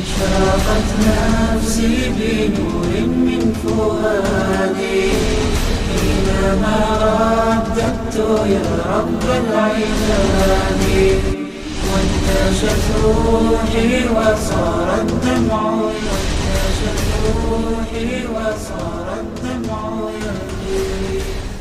أشرقت نفسي بنور من فؤادي حينما رددت يا رب العباد وانتشت روحي وصار الدمع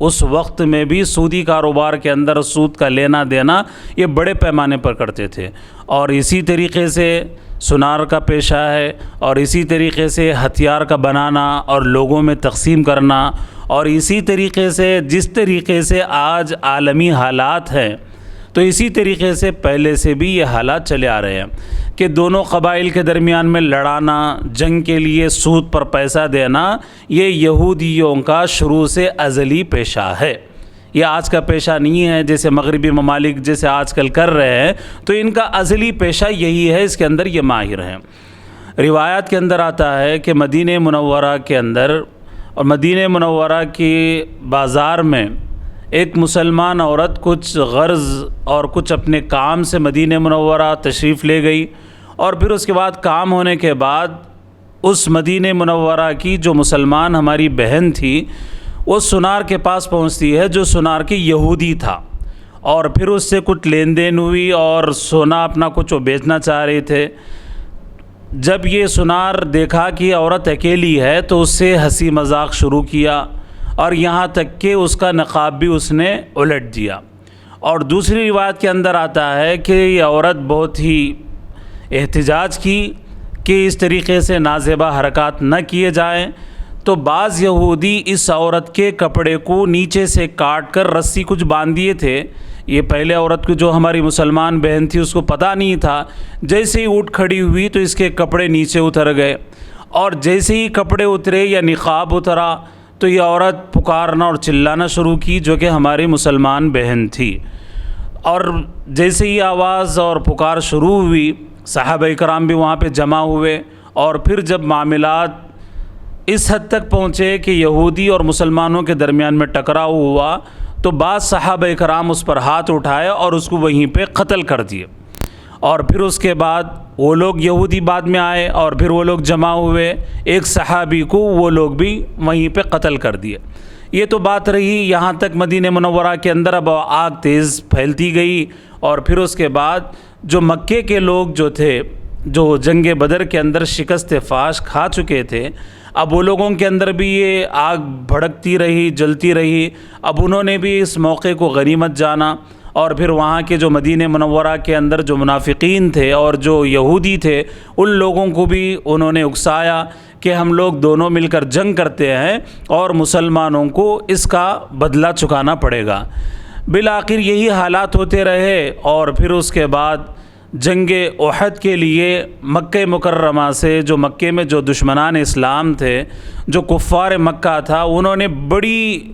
اس وقت میں بھی سودی کاروبار کے اندر سود کا لینا دینا یہ بڑے پیمانے پر کرتے تھے، اور اسی طریقے سے سونار کا پیشہ ہے، اور اسی طریقے سے ہتھیار کا بنانا اور لوگوں میں تقسیم کرنا، اور اسی طریقے سے جس طریقے سے آج عالمی حالات ہیں تو اسی طریقے سے پہلے سے بھی یہ حالات چلے آ رہے ہیں کہ دونوں قبائل کے درمیان میں لڑانا، جنگ کے لیے سود پر پیسہ دینا، یہ یہودیوں کا شروع سے ازلی پیشہ ہے۔ یہ آج کا پیشہ نہیں ہے جیسے مغربی ممالک جیسے آج کل کر رہے ہیں، تو ان کا ازلی پیشہ یہی ہے، اس کے اندر یہ ماہر ہیں۔ روایات کے اندر آتا ہے کہ مدینہ منورہ کے اندر اور مدینہ منورہ کی بازار میں ایک مسلمان عورت کچھ غرض اور کچھ اپنے کام سے مدینہ منورہ تشریف لے گئی، اور پھر اس کے بعد کام ہونے کے بعد اس مدینہ منورہ کی جو مسلمان ہماری بہن تھی وہ سونار کے پاس پہنچتی ہے جو سونار کی یہودی تھا، اور پھر اس سے کچھ لین دین ہوئی اور سونا اپنا کچھ وہ بیچنا چاہ رہے تھے۔ جب یہ سونار دیکھا کہ عورت اکیلی ہے تو اس سے ہنسی مذاق شروع کیا، اور یہاں تک کہ اس کا نقاب بھی اس نے الٹ دیا۔ اور دوسری روایت کے اندر آتا ہے کہ یہ عورت بہت ہی احتجاج کی کہ اس طریقے سے نازیبا حرکات نہ کیے جائیں، تو بعض یہودی اس عورت کے کپڑے کو نیچے سے کاٹ کر رسی کچھ باندھ دیے تھے۔ یہ پہلے عورت کو جو ہماری مسلمان بہن تھی اس کو پتہ نہیں تھا، جیسے ہی اٹھ کھڑی ہوئی تو اس کے کپڑے نیچے اتر گئے، اور جیسے ہی کپڑے اترے یا نقاب اترا تو یہ عورت پکارنا اور چلانا شروع کی جو کہ ہماری مسلمان بہن تھی، اور جیسے ہی آواز اور پکار شروع ہوئی صحابہ کرام بھی وہاں پہ جمع ہوئے، اور پھر جب معاملات اس حد تک پہنچے کہ یہودی اور مسلمانوں کے درمیان میں ٹکراؤ ہوا تو بعض صحابہ کرام اس پر ہاتھ اٹھائے اور اس کو وہیں پہ قتل کر دیے، اور پھر اس کے بعد وہ لوگ یہودی بعد میں آئے اور پھر وہ لوگ جمع ہوئے، ایک صحابی کو وہ لوگ بھی وہیں پہ قتل کر دیے۔ یہ تو بات رہی، یہاں تک مدینہ منورہ کے اندر اب آگ تیز پھیلتی گئی، اور پھر اس کے بعد جو مکے کے لوگ جو تھے جو جنگ بدر کے اندر شکست فاش کھا چکے تھے، اب وہ لوگوں کے اندر بھی یہ آگ بھڑکتی رہی، جلتی رہی۔ اب انہوں نے بھی اس موقع کو غنیمت جانا، اور پھر وہاں کے جو مدینہ منورہ کے اندر جو منافقین تھے اور جو یہودی تھے ان لوگوں کو بھی انہوں نے اکسایا کہ ہم لوگ دونوں مل کر جنگ کرتے ہیں اور مسلمانوں کو اس کا بدلہ چکانا پڑے گا۔ بالآخر یہی حالات ہوتے رہے، اور پھر اس کے بعد جنگ احد کے لیے مکہ مکرمہ سے جو مکے میں جو دشمنان اسلام تھے، جو کفار مکہ تھا، انہوں نے بڑی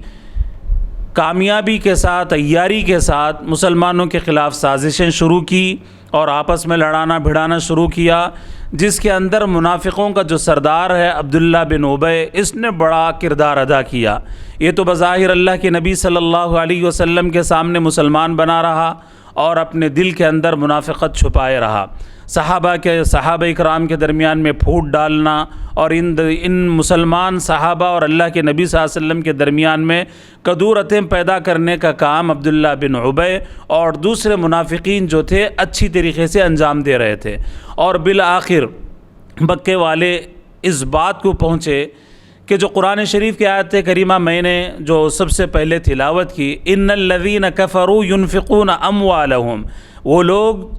کامیابی کے ساتھ، عیاری کے ساتھ مسلمانوں کے خلاف سازشیں شروع کی اور آپس میں لڑانا بھڑانا شروع کیا، جس کے اندر منافقوں کا جو سردار ہے عبداللہ بن ابی، اس نے بڑا کردار ادا کیا۔ یہ تو بظاہر اللہ کے نبی صلی اللہ علیہ وسلم کے سامنے مسلمان بنا رہا اور اپنے دل کے اندر منافقت چھپائے رہا، صحابہ اکرام کے درمیان میں پھوٹ ڈالنا اور ان مسلمان صحابہ اور اللہ کے نبی صلی اللہ علیہ وسلم کے درمیان میں کدورتیں پیدا کرنے کا کام عبداللہ بن ابی اور دوسرے منافقین جو تھے اچھی طریقے سے انجام دے رہے تھے، اور بالآخر مکے والے اس بات کو پہنچے کہ جو قرآن شریف کی آیت کریمہ میں نے جو سب سے پہلے تلاوت کی، ان الذین کفروا ينفقون اموالهم، وہ لوگ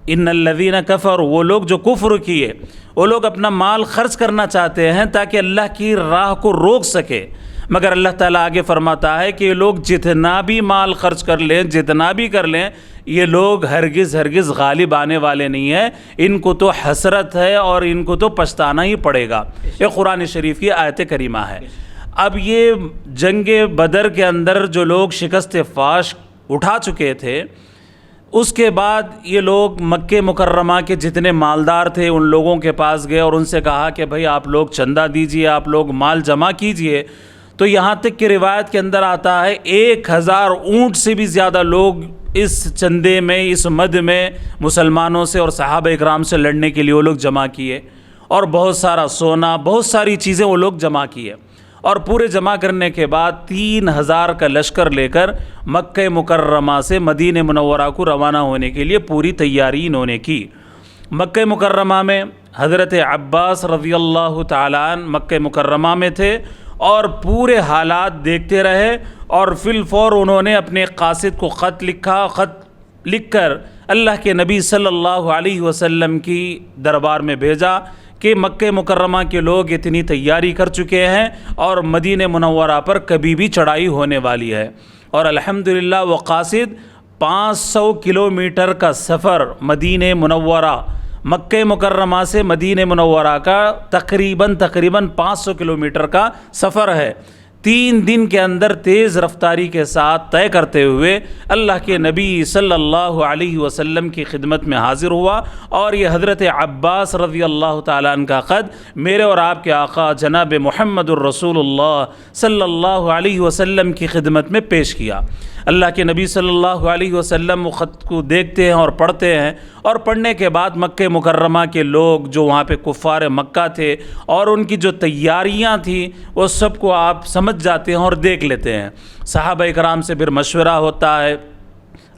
ان الذین کفروا، وہ لوگ جو کفر کیے، وہ لوگ اپنا مال خرچ کرنا چاہتے ہیں تاکہ اللہ کی راہ کو روک سکے، مگر اللہ تعالیٰ آگے فرماتا ہے کہ یہ لوگ جتنا بھی مال خرچ کر لیں، جتنا بھی کر لیں، یہ لوگ ہرگز غالب آنے والے نہیں ہیں، ان کو تو حسرت ہے اور ان کو تو پچھتانا ہی پڑے گا۔ یہ قرآن شریف کی آیت کریمہ ہے۔ اب یہ جنگ بدر کے اندر جو لوگ شکست فاش اٹھا چکے تھے، اس کے بعد یہ لوگ مکہ مکرمہ کے جتنے مالدار تھے ان لوگوں کے پاس گئے اور ان سے کہا کہ بھئی آپ لوگ چندہ دیجئے، آپ لوگ مال جمع کیجئے۔ تو یہاں تک کہ روایت کے اندر آتا ہے 1000 اونٹ سے بھی زیادہ لوگ اس چندے میں، اس مد میں مسلمانوں سے اور صحابہ اکرام سے لڑنے کے لیے وہ لوگ جمع کیے، اور بہت سارا سونا، بہت ساری چیزیں وہ لوگ جمع کیے، اور پورے جمع کرنے کے بعد 3000 کا لشکر لے کر مکہ مکرمہ سے مدینہ منورہ کو روانہ ہونے کے لیے پوری تیاری انہوں نے کی۔ مکہ مکرمہ میں حضرت عباس رضی اللہ تعالیٰ عنہ مکہ مکرمہ میں تھے، اور پورے حالات دیکھتے رہے اور فی الفور انہوں نے اپنے قاصد کو خط لکھ کر اللہ کے نبی صلی اللہ علیہ وسلم کی دربار میں بھیجا کہ مکہ مکرمہ کے لوگ اتنی تیاری کر چکے ہیں اور مدینہ منورہ پر کبھی بھی چڑھائی ہونے والی ہے. اور الحمدللہ وہ قاصد 500 کلومیٹر کا سفر مدینہ منورہ، مکہ مکرمہ سے مدینہ منورہ کا تقریباً 500 کلومیٹر کا سفر ہے، 3 دن کے اندر تیز رفتاری کے ساتھ طے کرتے ہوئے اللہ کے نبی صلی اللہ علیہ وسلم کی خدمت میں حاضر ہوا. اور یہ حضرت عباس رضی اللہ تعالیٰ عنہ کا خط میرے اور آپ کے آقا جناب محمد الرسول اللہ صلی اللہ علیہ وسلم کی خدمت میں پیش کیا. اللہ کے نبی صلی اللہ علیہ وسلم خط کو دیکھتے ہیں اور پڑھتے ہیں، اور پڑھنے کے بعد مکہ مکرمہ کے لوگ جو وہاں پہ کفار مکہ تھے اور ان کی جو تیاریاں تھیں وہ سب کو آپ سمجھ جاتے ہیں اور دیکھ لیتے ہیں. صحابہ کرام سے پھر مشورہ ہوتا ہے.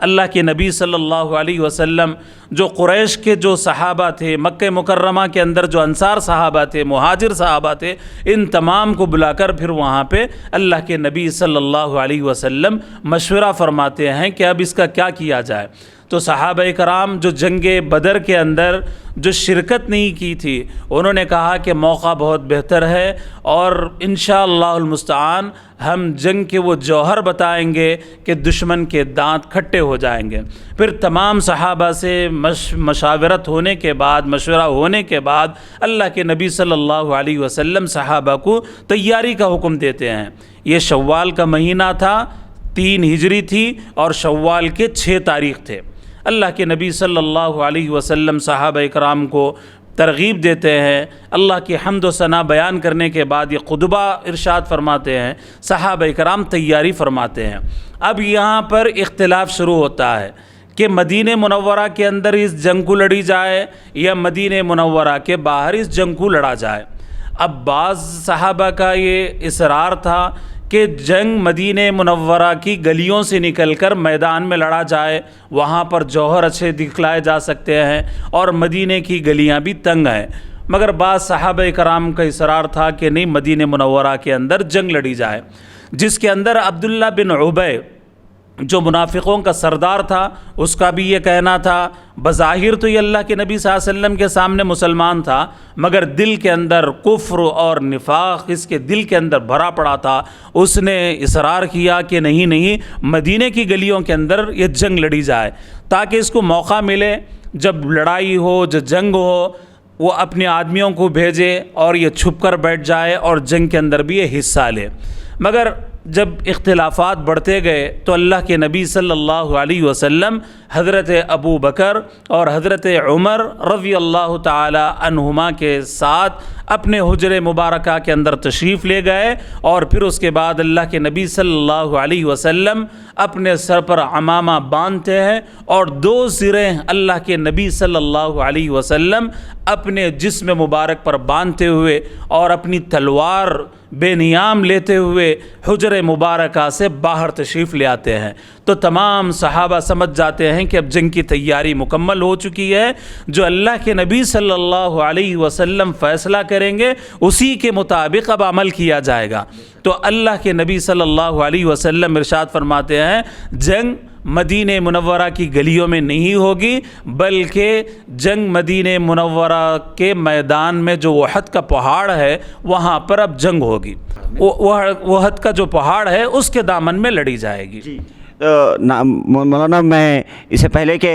اللہ کے نبی صلی اللہ علیہ وسلم جو قریش کے جو صحابہ تھے، مکہ مکرمہ کے اندر جو انصار صحابہ تھے، مہاجر صحابہ تھے، ان تمام کو بلا کر پھر وہاں پہ اللہ کے نبی صلی اللہ علیہ وسلم مشورہ فرماتے ہیں کہ اب اس کا کیا کیا جائے. تو صحابہ کرام جو جنگ بدر کے اندر جو شرکت نہیں کی تھی، انہوں نے کہا کہ موقع بہت بہتر ہے اور انشاءاللہ المستعان ہم جنگ کے وہ جوہر بتائیں گے کہ دشمن کے دانت کھٹے ہو جائیں گے. پھر تمام صحابہ سے مشاورت ہونے کے بعد، مشورہ ہونے کے بعد اللہ کے نبی صلی اللہ علیہ وسلم صحابہ کو تیاری کا حکم دیتے ہیں. یہ شوال کا مہینہ تھا، 3 ہجری تھی اور شوال کے 6 تاریخ تھے. اللہ کے نبی صلی اللہ علیہ وسلم صحابہ کرام کو ترغیب دیتے ہیں. اللہ کی حمد و ثنا بیان کرنے کے بعد یہ خطبہ ارشاد فرماتے ہیں، صحابہ کرام تیاری فرماتے ہیں. اب یہاں پر اختلاف شروع ہوتا ہے کہ مدینہ منورہ کے اندر اس جنگ کو لڑی جائے یا مدینہ منورہ کے باہر اس جنگ کو لڑا جائے. اب بعض صحابہ کا یہ اصرار تھا کہ جنگ مدینہ منورہ کی گلیوں سے نکل کر میدان میں لڑا جائے، وہاں پر جوہر اچھے دکھلائے جا سکتے ہیں اور مدینہ کی گلیاں بھی تنگ ہیں. مگر بعض صحابہ کرام کا اصرار تھا کہ نہیں، مدینہ منورہ کے اندر جنگ لڑی جائے، جس کے اندر عبداللہ بن عبی جو منافقوں کا سردار تھا اس کا بھی یہ کہنا تھا. بظاہر تو یہ اللہ کے نبی صلی اللہ علیہ وسلم کے سامنے مسلمان تھا، مگر دل کے اندر کفر اور نفاق اس کے دل کے اندر بھرا پڑا تھا. اس نے اصرار کیا کہ نہیں، مدینہ کی گلیوں کے اندر یہ جنگ لڑی جائے تاکہ اس کو موقع ملے، جب لڑائی ہو، جو جنگ ہو، وہ اپنے آدمیوں کو بھیجے اور یہ چھپ کر بیٹھ جائے اور جنگ کے اندر بھی یہ حصہ لے. مگر جب اختلافات بڑھتے گئے تو اللہ کے نبی صلی اللہ علیہ وسلم حضرت ابو بکر اور حضرت عمر رضی اللہ تعالی عنہما کے ساتھ اپنے حجر مبارکہ کے اندر تشریف لے گئے. اور پھر اس کے بعد اللہ کے نبی صلی اللہ علیہ وسلم اپنے سر پر عمامہ باندھتے ہیں اور 2 زریں اللہ کے نبی صلی اللہ علیہ وسلم اپنے جسم مبارک پر باندھتے ہوئے اور اپنی تلوار بے نیام لیتے ہوئے حجر مبارکہ سے باہر تشریف لے آتے ہیں. تو تمام صحابہ سمجھ جاتے ہیں کہ اب جنگ کی تیاری مکمل ہو چکی ہے، جو اللہ کے نبی صلی اللہ علیہ وسلم فیصلہ کریں گے اسی کے مطابق اب عمل کیا جائے گا. تو اللہ کے نبی صلی اللہ علیہ وسلم ارشاد فرماتے ہیں جنگ مدینہ منورہ کی گلیوں میں نہیں ہوگی، بلکہ جنگ مدینہ منورہ کے میدان میں جو احد کا پہاڑ ہے وہاں پر اب جنگ ہوگی. احد کا جو پہاڑ ہے اس کے دامن میں لڑی جائے گی. مولانا، میں اس سے پہلے کہ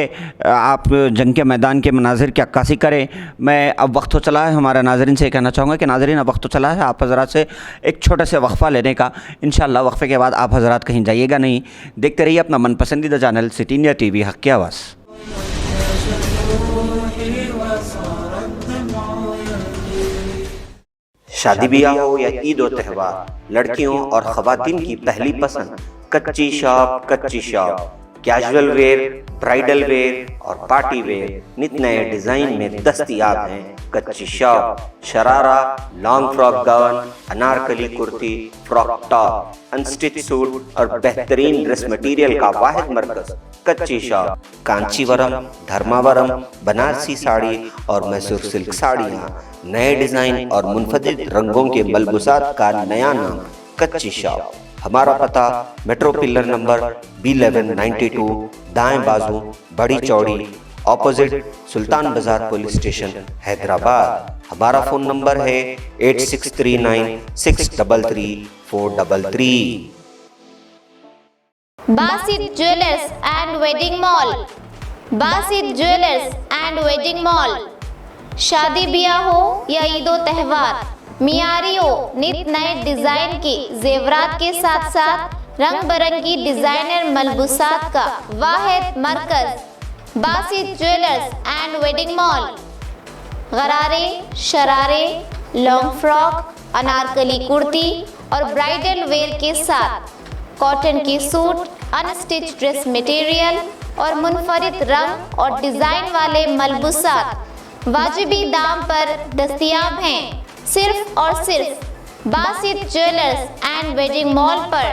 آپ جنگ کے میدان کے مناظر کی عکاسی کریں، میں اب وقت تو چلا ہے، ہمارے ناظرین سے یہ کہنا چاہوں گا کہ ناظرین اب وقت تو چلا ہے آپ حضرات سے ایک چھوٹے سے وقفہ لینے کا. انشاءاللہ وقفے کے بعد آپ حضرات کہیں جائیے گا نہیں، دیکھتے رہیے اپنا من پسندیدہ channel city India T V, حق کی آواز. شادی بیاہ ہو یا عید و تہوار، لڑکیوں اور خواتین کی پہلی پسند Kachi shop. Casual wear, bridal wear اور پارٹی ویئر نت نئے ڈیزائن میں دستیاب ہیں. Kachi shop sharara, long frock gown, anarkali kurti, frock top, انسٹچ suit اور بہترین ڈریس مٹیریل کا واحد مرکز کچی شاپ، کانچی ورم، دھرماورم، بنارسی ساڑی اور میسور سلک ساڑیاں، نئے ڈیزائن اور منفرد رنگوں کے ملبوسات کا نیا نام کچی شاپ۔ ہمارا پتہ میٹرو پلر نمبر B1192، دائیں بازو، بڑی چوڑی، اپوزٹ سلطان بازار پولیس اسٹیشن، حیدرآباد۔ ہمارا فون نمبر ہے 8639633433۔ Basit jewellers and wedding mall. Basit jewellers and wedding mall شادی بیاہ ہو یا عید و تہوار، معیاری ہو، نت نئے ڈیزائن کی زیورات کے ساتھ ساتھ رنگ برنگی ڈیزائنر ملبوسات کا واحد مرکز Basit jewellers and wedding mall. غرارے، شرارے، لانگ فراک، انارکلی کرتی اور برائڈل ویئر کے ساتھ کاٹن کی سوٹ، انسٹچ ڈریس مٹیریل اور منفرد رنگ اور ڈیزائن والے ملبوسات واجبی دام پر دستیاب ہیں، صرف اور صرف Basit jewellers and wedding mall پر۔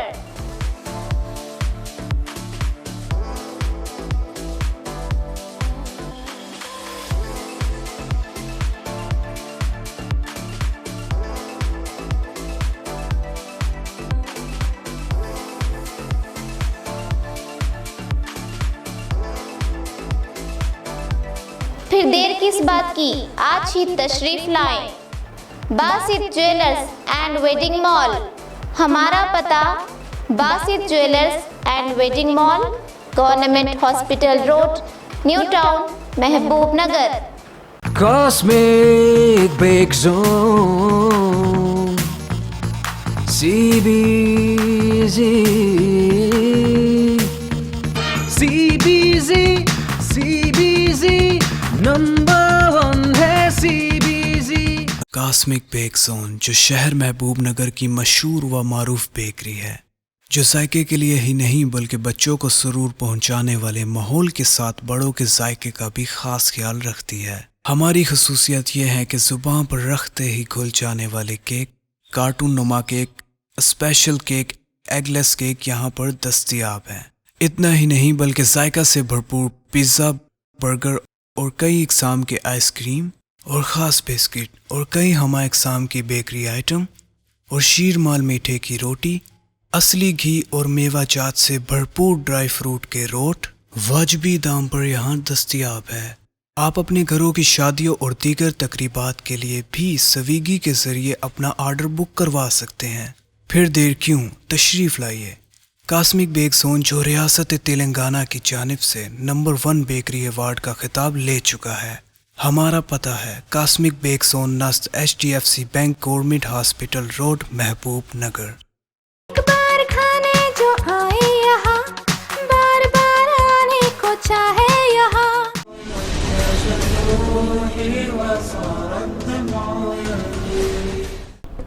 پھر دیر کس بات کی، آج ہی تشریف لائیں۔ Basit jewellers and wedding mall. ہمارا پتہ Basit jewellers and wedding mall, government hospital road, new town, Mahabubnagar. Cosmic Break Zone CBZ number 1 ہے CBZ۔ کاسمک بیک زون، جو شہر محبوب نگر کی مشہور و معروف بیکری ہے، جو ذائقے کے لیے ہی نہیں بلکہ بچوں کو سرور پہنچانے والے ماحول کے ساتھ بڑوں کے ذائقے کا بھی خاص خیال رکھتی ہے۔ ہماری خصوصیت یہ ہے کہ زباں پر رکھتے ہی گھل جانے والے کیک، کارٹون نما کیک، اسپیشل کیک، ایگ لیس کیک یہاں پر دستیاب ہیں۔ اتنا ہی نہیں بلکہ ذائقہ سے بھرپور پیزا، برگر اور کئی اقسام کے آئس کریم اور خاص بسکٹ اور کئی ہمہ اقسام کی بیکری آئٹم اور شیر مال میٹھے کی روٹی، اصلی گھی اور میوہ جات سے بھرپور ڈرائی فروٹ کے روٹ واجبی دام پر یہاں دستیاب ہے۔ آپ اپنے گھروں کی شادیوں اور دیگر تقریبات کے لیے بھی سویگی کے ذریعے اپنا آرڈر بک کروا سکتے ہیں۔ پھر دیر کیوں، تشریف لائیے۔ کاسمک بیک زون، جو ریاست تلنگانہ کی جانب سے نمبر 1 بیکری ایوارڈ کا خطاب لے چکا ہے۔ ہمارا پتہ ہے کاسمک بیک زون نزد HDFC bank, government hospital road, Mahabubnagar. ایک بار کھانے جو آئے یہاں، بار بار آنے کو چاہے یہاں۔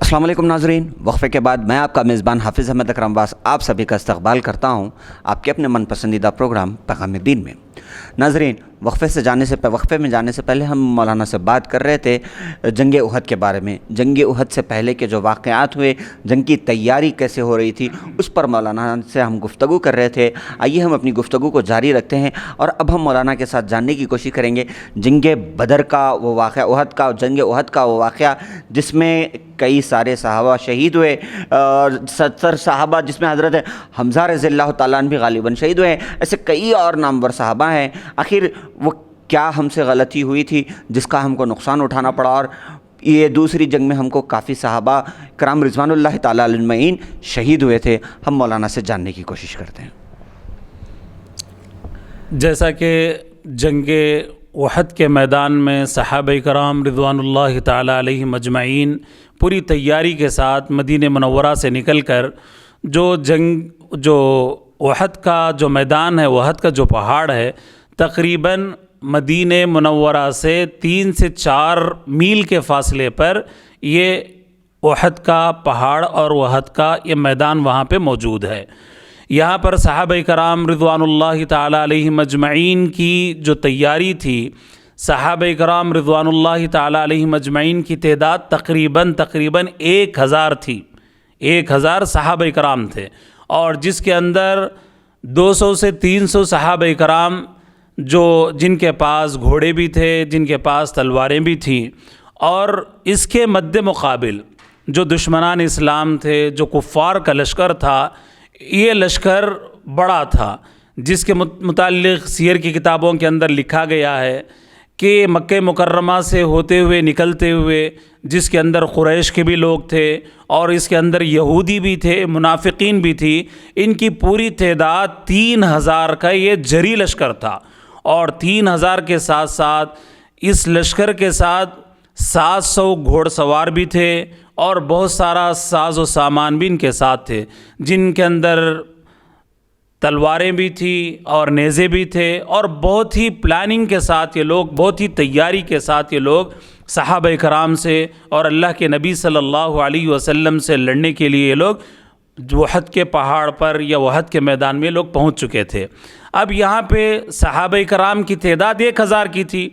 السلام علیکم ناظرین، وقفے کے بعد میں آپ کا میزبان حافظ احمد اکرم عباس آپ سبھی کا استقبال کرتا ہوں آپ کے اپنے من پسندیدہ پروگرام پیغام دین میں۔ ناظرین، وقفے میں جانے سے پہلے ہم مولانا سے بات کر رہے تھے جنگ احد کے بارے میں۔ جنگ احد سے پہلے کے جو واقعات ہوئے، جنگ کی تیاری کیسے ہو رہی تھی، اس پر مولانا سے ہم گفتگو کر رہے تھے۔ آئیے ہم اپنی گفتگو کو جاری رکھتے ہیں اور اب ہم مولانا کے ساتھ جاننے کی کوشش کریں گے جنگ بدر کا وہ واقعہ، احد کا، جنگ احد کا وہ واقعہ جس میں کئی سارے صحابہ شہید ہوئے، 70 صحابہ جس میں حضرت حمزہ رضی اللہ تعالیٰ عنہ بھی غالباً شہید ہوئے۔ ایسے کئی اور نامور صحابہ ہیں۔ آخر وہ کیا ہم سے غلطی ہوئی تھی جس کا ہم کو نقصان اٹھانا پڑا، اور یہ دوسری جنگ میں ہم کو کافی صحابہ کرام رضوان اللہ تعالیٰ علیہ اجمعین شہید ہوئے تھے۔ ہم مولانا سے جاننے کی کوشش کرتے ہیں۔ جیسا کہ جنگ احد کے میدان میں صحابہ کرام رضوان اللہ تعالیٰ علیہم اجمعین پوری تیاری کے ساتھ مدینہ منورہ سے نکل کر جو احد کا جو میدان ہے، احد کا جو پہاڑ ہے، تقریباً مدینہ منورہ سے 3 سے 4 میل کے فاصلے پر یہ احد کا پہاڑ اور احد کا یہ میدان وہاں پہ موجود ہے۔ یہاں پر صحابہ کرام رضوان اللہ تعالیٰ علیہم اجمعین کی جو تیاری تھی، صحابہ کرام رضوان اللہ تعالیٰ علیہم اجمعین کی تعداد تقریباً 1000 تھی۔ 1000 صحابہ کرام تھے، اور جس کے اندر 200 سے 300 صحابہ کرام جن کے پاس گھوڑے بھی تھے، جن کے پاس تلواریں بھی تھیں، اور اس کے مد مقابل جو دشمنان اسلام تھے، جو کفار کا لشکر تھا، یہ لشکر بڑا تھا، جس کے متعلق سیر کی کتابوں کے اندر لکھا گیا ہے کہ مکہ مکرمہ سے ہوتے ہوئے نکلتے ہوئے جس کے اندر قریش کے بھی لوگ تھے اور اس کے اندر یہودی بھی تھے، منافقین بھی تھی، ان کی پوری تعداد 3000 کا یہ جری لشکر تھا، اور 3000 کے ساتھ ساتھ اس لشکر کے ساتھ 700 گھوڑ سوار بھی تھے اور بہت سارا ساز و سامان بھی ان کے ساتھ تھے، جن کے اندر تلواریں بھی تھیں اور نیزے بھی تھے، اور بہت ہی پلاننگ کے ساتھ یہ لوگ، بہت ہی تیاری کے ساتھ یہ لوگ صحابہ کرام سے اور اللہ کے نبی صلی اللہ علیہ وسلم سے لڑنے کے لیے یہ لوگ احد کے پہاڑ پر یا احد کے میدان میں لوگ پہنچ چکے تھے۔ اب یہاں پہ صحابہ کرام کی تعداد 1000 کی تھی۔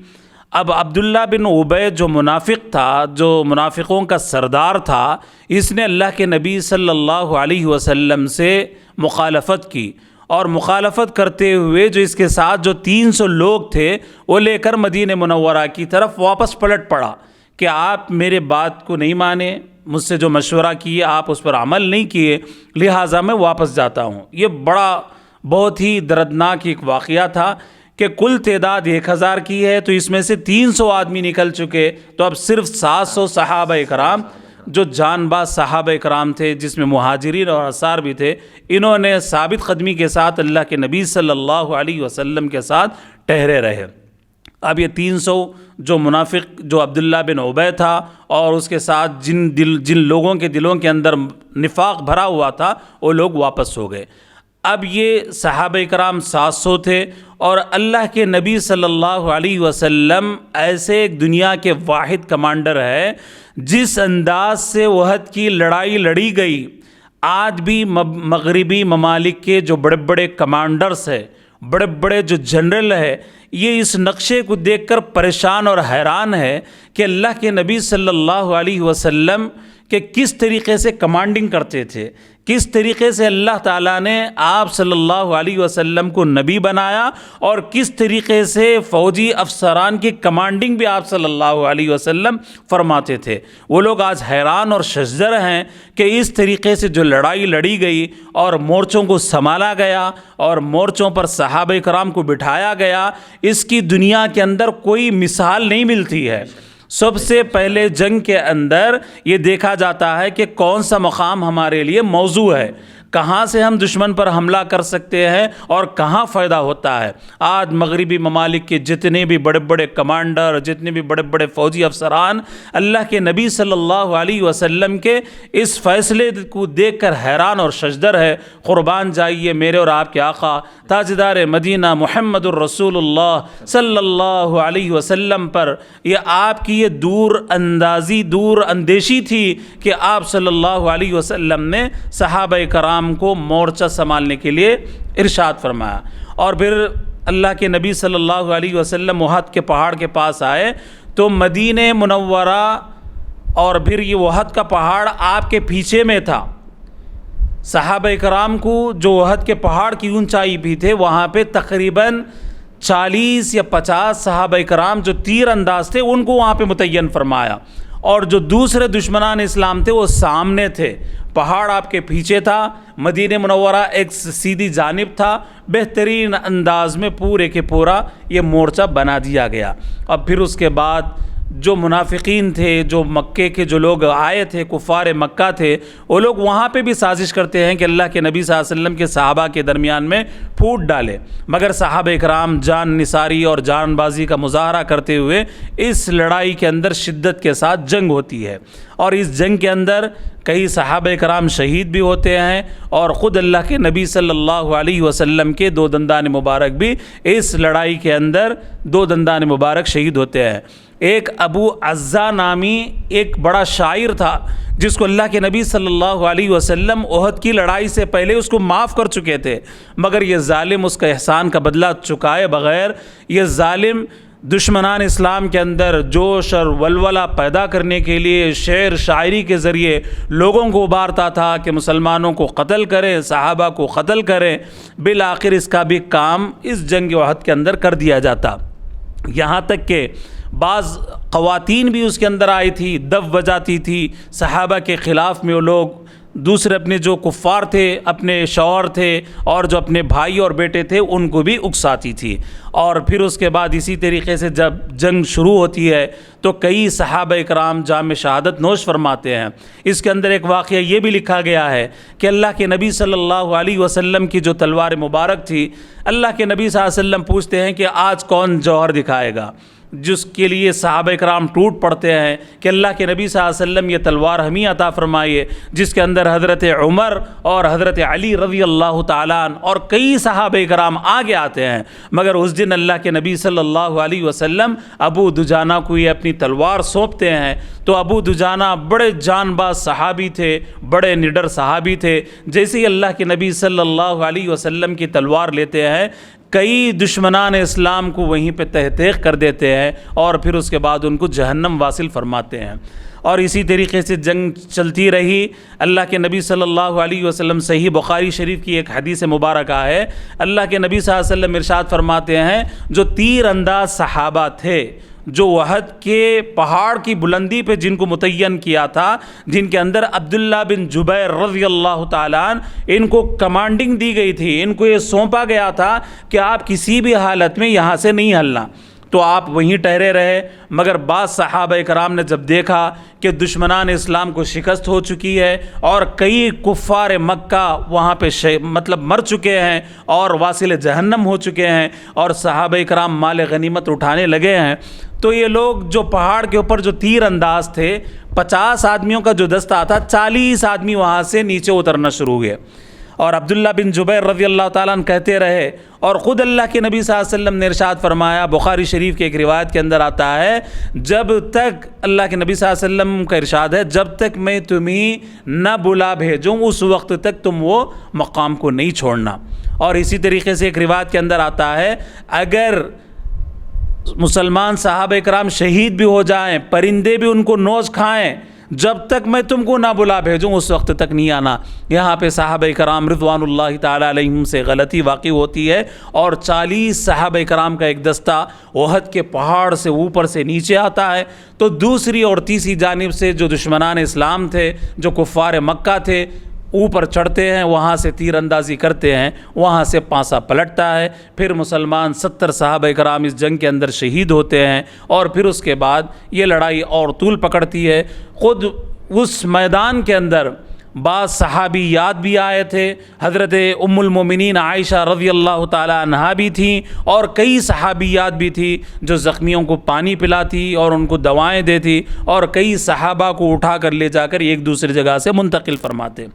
اب عبداللہ بن ابی جو منافق تھا، جو منافقوں کا سردار تھا، اس نے اللہ کے نبی صلی اللہ علیہ وسلم سے مخالفت کی، اور مخالفت کرتے ہوئے جو اس کے ساتھ جو 300 لوگ تھے وہ لے کر مدینہ منورہ کی طرف واپس پلٹ پڑا کہ آپ میرے بات کو نہیں مانے، مجھ سے جو مشورہ کیے آپ اس پر عمل نہیں کیے، لہٰذا میں واپس جاتا ہوں۔ یہ بہت ہی دردناک ایک واقعہ تھا کہ کل تعداد 1000 کی ہے، تو اس میں سے 300 آدمی نکل چکے، تو اب صرف 700 صحابہ کرام جو جان باز صحابہ کرام تھے، جس میں مہاجرین اور انصار بھی تھے، انہوں نے ثابت قدمی کے ساتھ اللہ کے نبی صلی اللہ علیہ وسلم کے ساتھ ٹھہرے رہے۔ اب یہ 300 جو منافق جو عبداللہ بن ابی تھا اور اس کے ساتھ جن لوگوں کے دلوں کے اندر نفاق بھرا ہوا تھا، وہ لوگ واپس ہو گئے۔ اب یہ صحابہ کرام 700 تھے، اور اللہ کے نبی صلی اللہ علیہ وسلم ایسے ایک دنیا کے واحد کمانڈر ہے جس انداز سے احد کی لڑائی لڑی گئی، آج بھی مغربی ممالک کے جو بڑے بڑے کمانڈرز ہیں، بڑے بڑے جو جنرل ہے، یہ اس نقشے کو دیکھ کر پریشان اور حیران ہے کہ اللہ کے نبی صلی اللہ علیہ وسلم کہ کس طریقے سے کمانڈنگ کرتے تھے، کس طریقے سے اللہ تعالیٰ نے آپ صلی اللہ علیہ وسلم کو نبی بنایا، اور کس طریقے سے فوجی افسران کی کمانڈنگ بھی آپ صلی اللہ علیہ وسلم فرماتے تھے۔ وہ لوگ آج حیران اور ششدر ہیں کہ اس طریقے سے جو لڑائی لڑی گئی اور مورچوں کو سنبھالا گیا اور مورچوں پر صحابہ کرام کو بٹھایا گیا، اس کی دنیا کے اندر کوئی مثال نہیں ملتی ہے۔ سب سے پہلے جنگ کے اندر یہ دیکھا جاتا ہے کہ کون سا مقام ہمارے لیے موضوع ہے، کہاں سے ہم دشمن پر حملہ کر سکتے ہیں اور کہاں فائدہ ہوتا ہے۔ آج مغربی ممالک کے جتنے بھی بڑے بڑے کمانڈر، جتنے بھی بڑے بڑے فوجی افسران اللہ کے نبی صلی اللہ علیہ وسلم کے اس فیصلے کو دیکھ کر حیران اور ششدر ہے۔ قربان جائیے میرے اور آپ کے آقا تاجدار مدینہ محمد الرسول اللہ صلی اللہ علیہ وسلم پر یہ آپ کی یہ دور اندیشی تھی کہ آپ صلی اللہ علیہ وسلم نے صحابہ کرام کو مورچہ سنبھالنے کے لیے ارشاد فرمایا، اور پھر اللہ کے نبی صلی اللہ علیہ وسلم احد کے پہاڑ کے پاس آئے تو مدینہ منورہ اور پھر یہ احد کا پہاڑ آپ کے پیچھے میں تھا۔ صحابہ کرام کو جو احد کے پہاڑ کی اونچائی بھی تھے، وہاں پہ تقریباً 40 یا 50 صحابہ کرام جو تیر انداز تھے ان کو وہاں پہ متعین فرمایا، اور جو دوسرے دشمنان اسلام تھے وہ سامنے تھے۔ پہاڑ آپ کے پیچھے تھا، مدینہ منورہ ایک سیدھی جانب تھا، بہترین انداز میں پورے کے پورا یہ مورچہ بنا دیا گیا۔ اب پھر اس کے بعد جو منافقین تھے، جو مکے کے جو لوگ آئے تھے، کفار مکہ تھے، وہ لوگ وہاں پہ بھی سازش کرتے ہیں کہ اللہ کے نبی صلی اللہ علیہ وسلم کے صحابہ کے درمیان میں پھوٹ ڈالے، مگر صحابہ کرام جان نثاری اور جان بازی کا مظاہرہ کرتے ہوئے اس لڑائی کے اندر شدت کے ساتھ جنگ ہوتی ہے، اور اس جنگ کے اندر کئی صحابہ کرام شہید بھی ہوتے ہیں، اور خود اللہ کے نبی صلی اللہ علیہ وسلم کے 2 دندان مبارک بھی اس لڑائی کے اندر 2 دندان مبارک شہید ہوتے ہیں۔ ایک ابو عزا نامی ایک بڑا شاعر تھا جس کو اللہ کے نبی صلی اللہ علیہ وسلم احد کی لڑائی سے پہلے اس کو معاف کر چکے تھے، مگر یہ ظالم اس کا احسان کا بدلہ چکائے بغیر یہ ظالم دشمنان اسلام کے اندر جوش اور ولولہ پیدا کرنے کے لیے شعر شاعری کے ذریعے لوگوں کو ابھارتا تھا کہ مسلمانوں کو قتل کریں، صحابہ کو قتل کریں، بالآخر اس کا بھی کام اس جنگ احد کے اندر کر دیا جاتا، یہاں تک کہ بعض خواتین بھی اس کے اندر آئی تھی، دف بجاتی تھی صحابہ کے خلاف میں، وہ لوگ دوسرے اپنے جو کفار تھے، اپنے شوہر تھے اور جو اپنے بھائی اور بیٹے تھے ان کو بھی اکساتی تھی۔ اور پھر اس کے بعد اسی طریقے سے جب جنگ شروع ہوتی ہے تو کئی صحابہ اکرام جام شہادت نوش فرماتے ہیں۔ اس کے اندر ایک واقعہ یہ بھی لکھا گیا ہے کہ اللہ کے نبی صلی اللہ علیہ وسلم کی جو تلوار مبارک تھی، اللہ کے نبی صلی اللہ علیہ وسلم پوچھتے ہیں کہ آج کون جوہر دکھائے گا، جس کے لیے صحابہ کرام ٹوٹ پڑتے ہیں کہ اللہ کے نبی صلی اللہ علیہ وسلم یہ تلوار ہمیں عطا فرمائیے، جس کے اندر حضرت عمر اور حضرت علی رضی اللہ تعالیٰ عنہ اور کئی صحابہ کرام آگے آتے ہیں، مگر اس دن اللہ کے نبی صلی اللہ علیہ وسلم ابو دجانہ کو یہ اپنی تلوار سونپتے ہیں۔ تو ابو دجانہ بڑے جان باز صحابی تھے، بڑے نڈر صحابی تھے، جیسے ہی اللہ کے نبی صلی اللہ علیہ وسلم کی تلوار لیتے ہیں کئی دشمنان اسلام کو وہیں پہ تحقیق کر دیتے ہیں اور پھر اس کے بعد ان کو جہنم واصل فرماتے ہیں۔ اور اسی طریقے سے جنگ چلتی رہی۔ اللہ کے نبی صلی اللہ علیہ وسلم، صحیح بخاری شریف کی ایک حدیث مبارکہ ہے، اللہ کے نبی صلی اللہ علیہ وسلم ارشاد فرماتے ہیں جو تیر انداز صحابہ تھے، جو احد کے پہاڑ کی بلندی پہ جن کو متعین کیا تھا، جن کے اندر عبداللہ بن جبیر رضی اللہ تعالیٰ عنہ ان کو کمانڈنگ دی گئی تھی، ان کو یہ سونپا گیا تھا کہ آپ کسی بھی حالت میں یہاں سے نہیں ہلنا، تو آپ وہیں ٹھہرے رہے۔ مگر بعض صحابہ کرام نے جب دیکھا کہ دشمنان اسلام کو شکست ہو چکی ہے اور کئی کفار مکہ وہاں پہ مر چکے ہیں اور واصل جہنم ہو چکے ہیں اور صحابہ کرام مال غنیمت اٹھانے لگے ہیں، تو یہ لوگ جو پہاڑ کے اوپر جو تیر انداز تھے، 50 آدمیوں کا جو دستہ تھا، 40 آدمی وہاں سے نیچے اترنا شروع ہوئے، اور عبداللہ بن جبیر رضی اللہ تعالیٰ عنہ کہتے رہے، اور خود اللہ کے نبی صلی اللہ علیہ وسلم نے ارشاد فرمایا، بخاری شریف کی ایک روایت کے اندر آتا ہے، جب تک اللہ کے نبی صلی اللہ علیہ وسلم کا ارشاد ہے جب تک میں تمہیں نہ بلا بھیجوں اس وقت تک تم وہ مقام کو نہیں چھوڑنا۔ اور اسی طریقے سے ایک روایت کے اندر آتا ہے، اگر مسلمان صحابہ کرام شہید بھی ہو جائیں، پرندے بھی ان کو نوچ کھائیں، جب تک میں تم کو نہ بلا بھیجوں اس وقت تک نہیں آنا۔ یہاں پہ صحابہ کرام رضوان اللہ تعالیٰ علیہم سے غلطی واقع ہوتی ہے اور 40 صحابہ کرام کا ایک دستہ احد کے پہاڑ سے اوپر سے نیچے آتا ہے، تو دوسری اور تیسری جانب سے جو دشمنان اسلام تھے، جو کفار مکہ تھے، اوپر چڑھتے ہیں، وہاں سے تیر اندازی کرتے ہیں، وہاں سے پانسا پلٹتا ہے، پھر مسلمان 70 صحابہ کرام اس جنگ کے اندر شہید ہوتے ہیں، اور پھر اس کے بعد یہ لڑائی اور طول پکڑتی ہے۔ خود اس میدان کے اندر بعض صحابیات بھی آئے تھے، حضرت ام المومنین عائشہ رضی اللہ تعالی عنہا بھی تھیں، اور کئی صحابیات بھی تھی جو زخمیوں کو پانی پلاتی اور ان کو دوائیں دیتی، اور کئی صحابہ کو اٹھا کر لے جا کر ایک دوسری جگہ سے منتقل فرماتے۔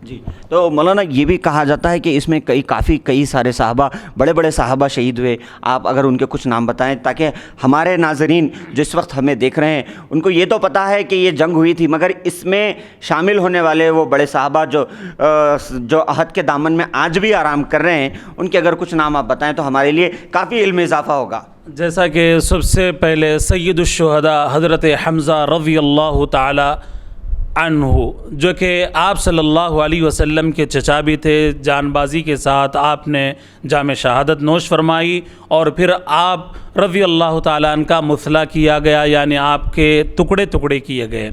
جی، تو مولانا یہ بھی کہا جاتا ہے کہ اس میں کئی سارے صحابہ، بڑے بڑے صحابہ شہید ہوئے، آپ اگر ان کے کچھ نام بتائیں تاکہ ہمارے ناظرین جو اس وقت ہمیں دیکھ رہے ہیں ان کو یہ تو پتہ ہے کہ یہ جنگ ہوئی تھی، مگر اس میں شامل ہونے والے وہ بڑے صحابہ جو احد کے دامن میں آج بھی آرام کر رہے ہیں، ان کے اگر کچھ نام آپ بتائیں تو ہمارے لیے کافی علم اضافہ ہوگا۔ جیسا کہ سب سے پہلے سید الشہداء حضرت حمزہ رضی اللہ تعالی عنہ، جو کہ آپ صلی اللہ علیہ وسلم کے چچا بھی تھے، جان بازی کے ساتھ آپ نے جام شہادت نوش فرمائی، اور پھر آپ رضی اللہ تعالیٰ عنہ کا مثلا کیا گیا، یعنی آپ کے ٹکڑے ٹکڑے کیے گئے،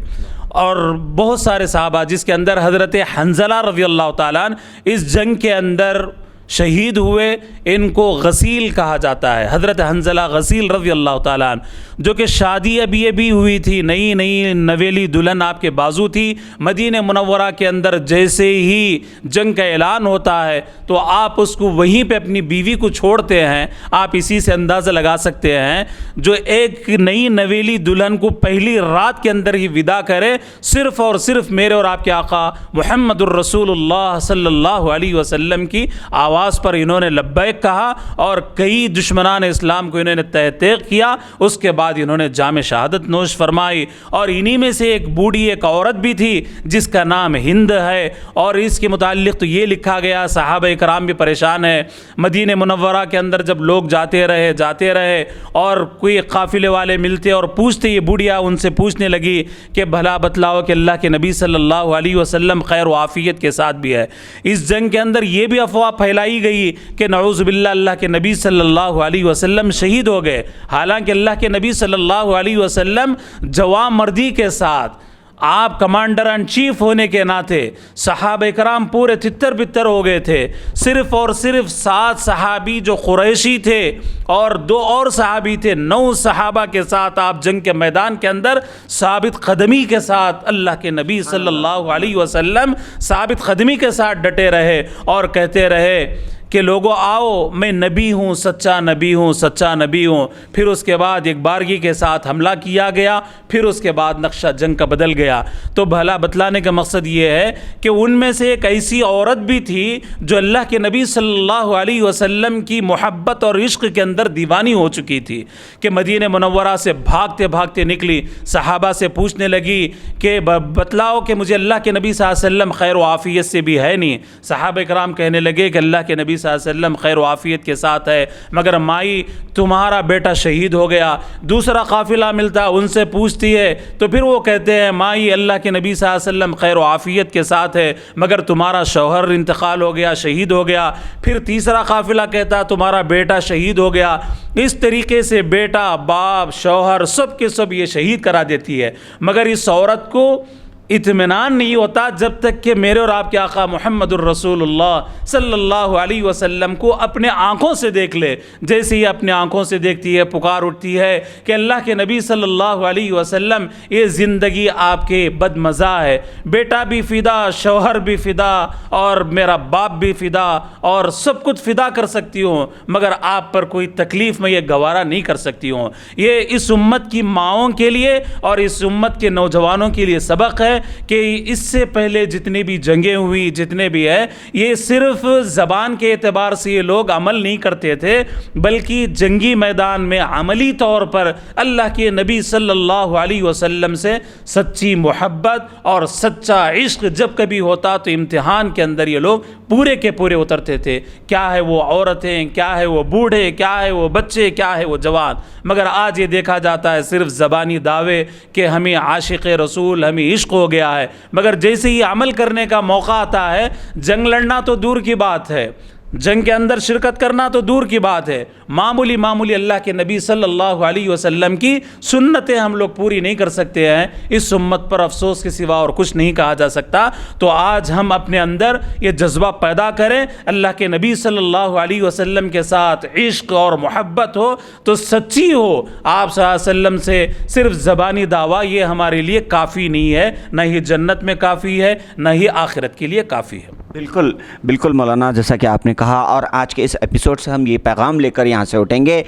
اور بہت سارے صحابہ جس کے اندر حضرت حنظلہ رضی اللہ تعالیٰ عنہ اس جنگ کے اندر شہید ہوئے، ان کو غسیل کہا جاتا ہے، حضرت حنظلہ غسیل رضی اللہ تعالیٰ عنہ، جو کہ شادی ابھی ہوئی تھی، نئی نویلی دلہن آپ کے بازو تھی، مدینہ منورہ کے اندر جیسے ہی جنگ کا اعلان ہوتا ہے تو آپ اس کو وہیں پہ اپنی بیوی کو چھوڑتے ہیں۔ آپ اسی سے اندازہ لگا سکتے ہیں، جو ایک نئی نویلی دلہن کو پہلی رات کے اندر ہی ودا کرے، صرف اور صرف میرے اور آپ کے آقا محمد الرسول اللہ صلی اللہ علیہ وسلم کی آواز آواز پر انہوں نے لبیک کہا اور کئی دشمنان اسلام کو انہوں نے تحقیق کیا. اس کے بعد انہوں نے جام شہادت نوش فرمائی. اور انہی میں سے ایک بوڑھی ایک عورت بھی تھی جس کا نام ہند ہے. اور اس کے متعلق تو یہ لکھا گیا, صحابہ کرام بھی پریشان ہیں. مدینہ منورہ کے اندر جب لوگ جاتے رہے اور کوئی قافلے والے ملتے اور پوچھتے, یہ بوڑھیا ان سے پوچھنے لگی کہ بھلا بتلاؤ کہ اللہ کے نبی صلی اللہ علیہ وسلم خیر و عافیت کے ساتھ بھی ہے. اس جنگ کے اندر یہ بھی افواہ پھیلائی گئی کہ نعوذ باللہ اللہ کے نبی صلی اللہ علیہ وسلم شہید ہو گئے. حالانکہ اللہ کے نبی صلی اللہ علیہ وسلم جوان مردی کے ساتھ, آپ کمانڈر ان چیف ہونے کے ناطے صحابہ کرام پورے تتر بتر ہو گئے تھے. صرف اور صرف 7 صحابی جو قریشی تھے اور 2 اور صحابی تھے, 9 صحابہ کے ساتھ آپ جنگ کے میدان کے اندر ثابت قدمی کے ساتھ اللہ کے نبی صلی اللہ علیہ وسلم ثابت قدمی کے ساتھ ڈٹے رہے اور کہتے رہے کہ لوگوں آؤ, میں نبی ہوں, سچا نبی ہوں, سچا نبی ہوں. پھر اس کے بعد ایک بارگی کے ساتھ حملہ کیا گیا. پھر اس کے بعد نقشہ جنگ کا بدل گیا. تو بھلا بتلانے کا مقصد یہ ہے کہ ان میں سے ایک ایسی عورت بھی تھی جو اللہ کے نبی صلی اللہ علیہ وسلم کی محبت اور عشق کے اندر دیوانی ہو چکی تھی کہ مدینہ منورہ سے بھاگتے بھاگتے نکلی, صحابہ سے پوچھنے لگی کہ بتلاؤ کہ مجھے اللہ کے نبی صلی اللہ علیہ وسلم خیر و عافیت سے بھی ہے نہیں. صحابہ کرام کہنے لگے کہ اللہ کے نبی صلی اللہ علیہ وسلم خیر و عافیت کے ساتھ ہے, مگر مائی تمہارا بیٹا شہید ہو گیا. دوسرا قافلہ ملتا, ان سے پوچھتی ہے تو پھر وہ کہتے ہیں مائی اللہ کے نبی صلی اللہ علیہ وسلم خیر و عافیت کے ساتھ ہے, مگر تمہارا شوہر انتقال ہو گیا, شہید ہو گیا. پھر تیسرا قافلہ کہتا تمہارا بیٹا شہید ہو گیا. اس طریقے سے بیٹا, باپ, شوہر سب کے سب یہ شہید کرا دیتی ہے. مگر اس عورت کو اطمینان نہیں ہوتا جب تک کہ میرے اور آپ کے آقا محمد الرسول اللہ صلی اللہ علیہ وسلم کو اپنے آنکھوں سے دیکھ لے. جیسے ہی اپنے آنکھوں سے دیکھتی ہے پکار اٹھتی ہے کہ اللہ کے نبی صلی اللہ علیہ وسلم یہ زندگی آپ کے بد مزہ ہے, بیٹا بھی فدا, شوہر بھی فدا اور میرا باپ بھی فدا اور سب کچھ فدا کر سکتی ہوں, مگر آپ پر کوئی تکلیف میں یہ گوارا نہیں کر سکتی ہوں. یہ اس امت کی ماؤں کے لیے اور اس امت کے نوجوانوں کے لیے سبق ہے کہ اس سے پہلے جتنی بھی جنگیں ہوئی, جتنے بھی ہے, یہ صرف زبان کے اعتبار سے یہ لوگ عمل نہیں کرتے تھے, بلکہ جنگی میدان میں عملی طور پر اللہ کے نبی صلی اللہ علیہ وسلم سے سچی محبت اور سچا عشق جب کبھی ہوتا تو امتحان کے اندر یہ لوگ پورے کے پورے اترتے تھے. کیا ہے وہ عورتیں, کیا ہے وہ بوڑھے, کیا ہے وہ بچے, کیا ہے وہ جوان. مگر آج یہ دیکھا جاتا ہے صرف زبانی دعوے کہ ہمیں عاشق رسول, ہمیں عشق ہو گیا ہے, مگر جیسے ہی عمل کرنے کا موقع آتا ہے, جنگ لڑنا تو دور کی بات ہے, جنگ کے اندر شرکت کرنا تو دور کی بات ہے, معمولی اللہ کے نبی صلی اللہ علیہ وسلم کی سنتیں ہم لوگ پوری نہیں کر سکتے ہیں. اس امت پر افسوس کے سوا اور کچھ نہیں کہا جا سکتا. تو آج ہم اپنے اندر یہ جذبہ پیدا کریں, اللہ کے نبی صلی اللہ علیہ وسلم کے ساتھ عشق اور محبت ہو تو سچی ہو. آپ صلی اللہ علیہ وسلم سے صرف زبانی دعویٰ یہ ہمارے لیے کافی نہیں ہے, نہ ہی جنت میں کافی ہے, نہ ہی آخرت کے لیے کافی ہے. بالکل مولانا, جیسا کہ آپ نے کہا, اور آج کے اس ایپیسوڈ سے ہم یہ پیغام لے کر یہاں سے اٹھیں گے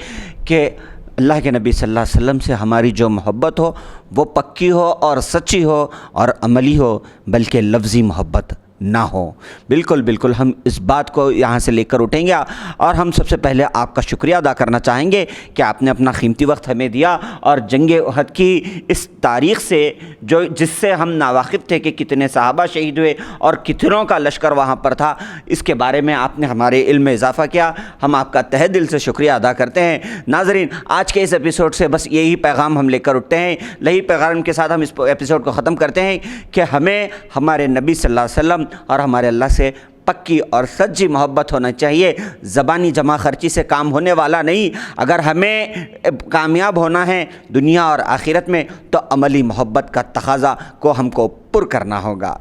کہ اللہ کے نبی صلی اللہ علیہ وسلم سے ہماری جو محبت ہو وہ پکی ہو اور سچی ہو اور عملی ہو, بلکہ لفظی محبت نہ ہو. بالکل ہم اس بات کو یہاں سے لے کر اٹھیں گے. اور ہم سب سے پہلے آپ کا شکریہ ادا کرنا چاہیں گے کہ آپ نے اپنا قیمتی وقت ہمیں دیا اور جنگ احد کی اس تاریخ سے جس سے ہم ناواقف تھے کہ کتنے صحابہ شہید ہوئے اور کتنوں کا لشکر وہاں پر تھا, اس کے بارے میں آپ نے ہمارے علم میں اضافہ کیا. ہم آپ کا تہہ دل سے شکریہ ادا کرتے ہیں. ناظرین, آج کے اس ایپیسوڈ سے بس یہی پیغام ہم لے کر اٹھتے ہیں. یہی پیغام کے ساتھ ہم اس ایپیسوڈ کو ختم کرتے ہیں کہ ہمیں ہمارے نبی صلی اللہ علیہ وسلم اور ہمارے اللہ سے پکی اور سچی محبت ہونا چاہیے. زبانی جمع خرچی سے کام ہونے والا نہیں. اگر ہمیں کامیاب ہونا ہے دنیا اور آخرت میں تو عملی محبت کا تقاضا کو ہم کو پر کرنا ہوگا.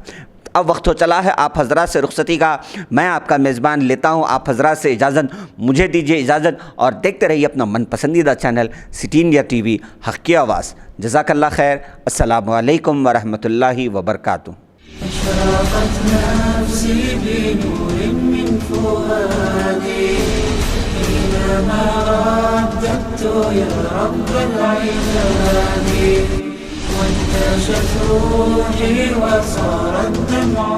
اب وقت ہو چلا ہے آپ حضرات سے رخصتی کا. میں آپ کا میزبان لیتا ہوں آپ حضرات سے اجازت. مجھے دیجیے اجازت اور دیکھتے رہیے اپنا من پسندیدہ channel city India T V, حق کی آواز. جزاک اللہ خیر. السلام علیکم ورحمۃ اللہ وبرکاتہ. أشرقت نفسي بنور من فؤادي حينما رددت يا رب العباد وانتشت روحي وصار الدمع